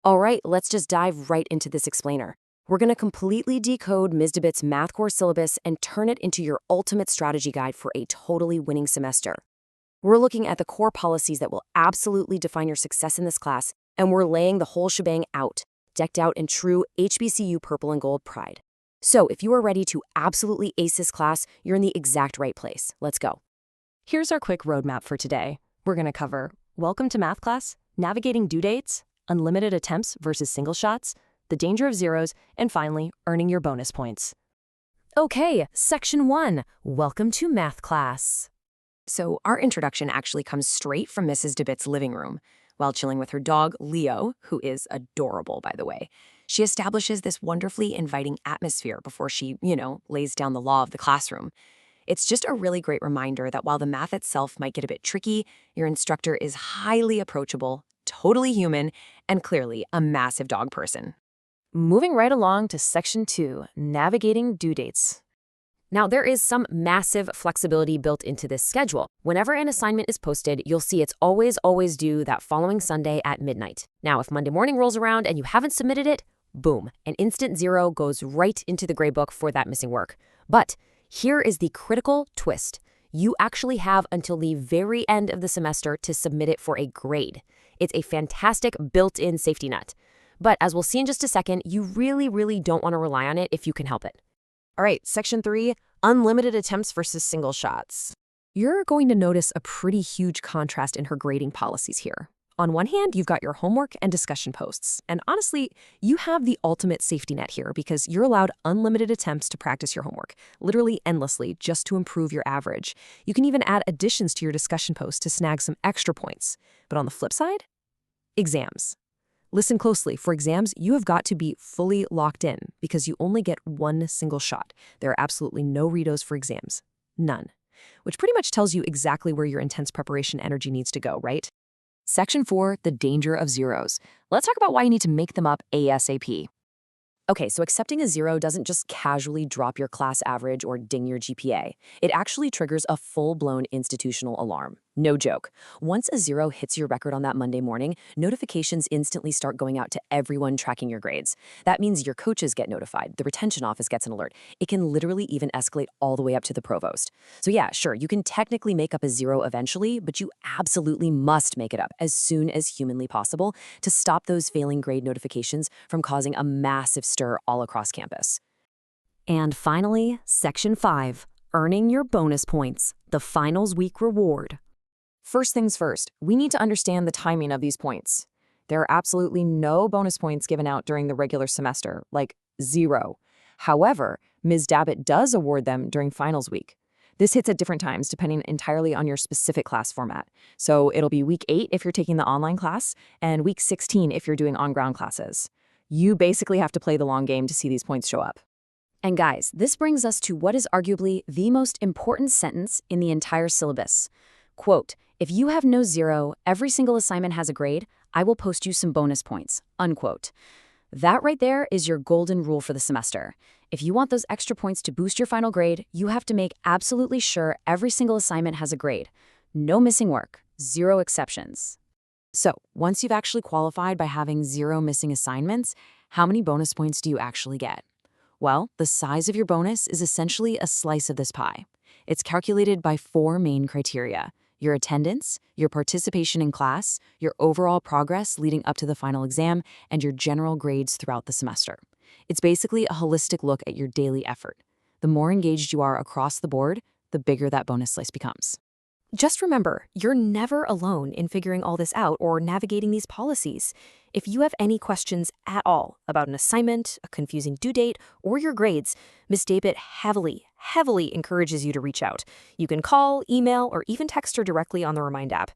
All right, let's just dive right into this explainer. We're going to completely decode Ms. Dabit's math course syllabus and turn it into your ultimate strategy guide for a totally winning semester. We're looking at the core policies that will absolutely define your success in this class, and we're laying the whole shebang out, decked out in true HBCU purple and gold pride. So if you are ready to absolutely ace this class, you're in the exact right place. Let's go. Here's our quick roadmap for today. We're going to cover Welcome to Math Class, Navigating Due Dates, Unlimited Attempts versus Single Shots, The Danger of Zeros, and finally, Earning Your Bonus Points. Okay, Section 1, Welcome to Math Class. So our introduction actually comes straight from Mrs. Dabit's living room. While chilling with her dog, Leo, who is adorable, by the way, she establishes this wonderfully inviting atmosphere before she, lays down the law of the classroom. It's just a really great reminder that while the math itself might get a bit tricky, your instructor is highly approachable, totally human, and clearly a massive dog person. Moving right along to Section 2, Navigating Due Dates. Now, there is some massive flexibility built into this schedule. Whenever an assignment is posted, you'll see it's always due that following Sunday at midnight. Now, if Monday morning rolls around and you haven't submitted it, boom, an instant 0 goes right into the gradebook for that missing work. But here is the critical twist. You actually have until the very end of the semester to submit it for a grade. It's a fantastic built-in safety net. But as we'll see in just a second, you really don't want to rely on it if you can help it. All right, Section 3, Unlimited Attempts versus Single Shots. You're going to notice a pretty huge contrast in her grading policies here. On one hand, you've got your homework and discussion posts. And honestly, you have the ultimate safety net here because you're allowed unlimited attempts to practice your homework, literally endlessly, just to improve your average. You can even add additions to your discussion post to snag some extra points. But on the flip side, exams. Listen closely. For exams, you have got to be fully locked in because you only get one single shot. There are absolutely no redos for exams. None. Which pretty much tells you exactly where your intense preparation energy needs to go, right? Section 4, the danger of zeros. Let's talk about why you need to make them up ASAP. Okay, so accepting a 0 doesn't just casually drop your class average or ding your GPA. It actually triggers a full-blown institutional alarm. No joke. Once a 0 hits your record on that Monday morning, notifications instantly start going out to everyone tracking your grades. That means your coaches get notified, the retention office gets an alert. It can literally even escalate all the way up to the provost. So yeah, sure, you can technically make up a 0 eventually, but you absolutely must make it up as soon as humanly possible to stop those failing grade notifications from causing a massive stir all across campus. And finally, Section 5, Earning Your Bonus Points, the Finals Week Reward. First things first, we need to understand the timing of these points. There are absolutely no bonus points given out during the regular semester, like 0. However, Ms. Dabit does award them during finals week. This hits at different times depending entirely on your specific class format. So it'll be week 8 if you're taking the online class, and week 16 if you're doing on-ground classes. You basically have to play the long game to see these points show up. And guys, this brings us to what is arguably the most important sentence in the entire syllabus. Quote, "If you have no 0, every single assignment has a grade, I will post you some bonus points." Unquote. That right there is your golden rule for the semester. If you want those extra points to boost your final grade, you have to make absolutely sure every single assignment has a grade. No missing work, 0 exceptions. So, once you've actually qualified by having 0 missing assignments, how many bonus points do you actually get? Well, the size of your bonus is essentially a slice of this pie. It's calculated by 4 main criteria: your attendance, your participation in class, your overall progress leading up to the final exam, and your general grades throughout the semester. It's basically a holistic look at your daily effort. The more engaged you are across the board, the bigger that bonus slice becomes. Just remember, you're never alone in figuring all this out or navigating these policies. If you have any questions at all about an assignment, a confusing due date, or your grades, Ms. Dabit heavily encourages you to reach out. You can call, email, or even text her directly on the Remind app.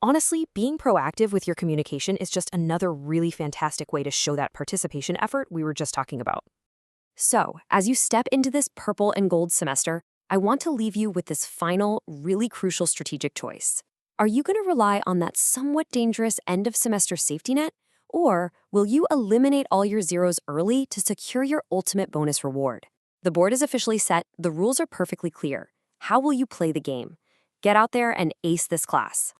Honestly, being proactive with your communication is just another really fantastic way to show that participation effort we were just talking about. So, as you step into this purple and gold semester, I want to leave you with this final, really crucial strategic choice. Are you going to rely on that somewhat dangerous end-of-semester safety net, or will you eliminate all your 0s early to secure your ultimate bonus reward? The board is officially set, the rules are perfectly clear. How will you play the game? Get out there and ace this class.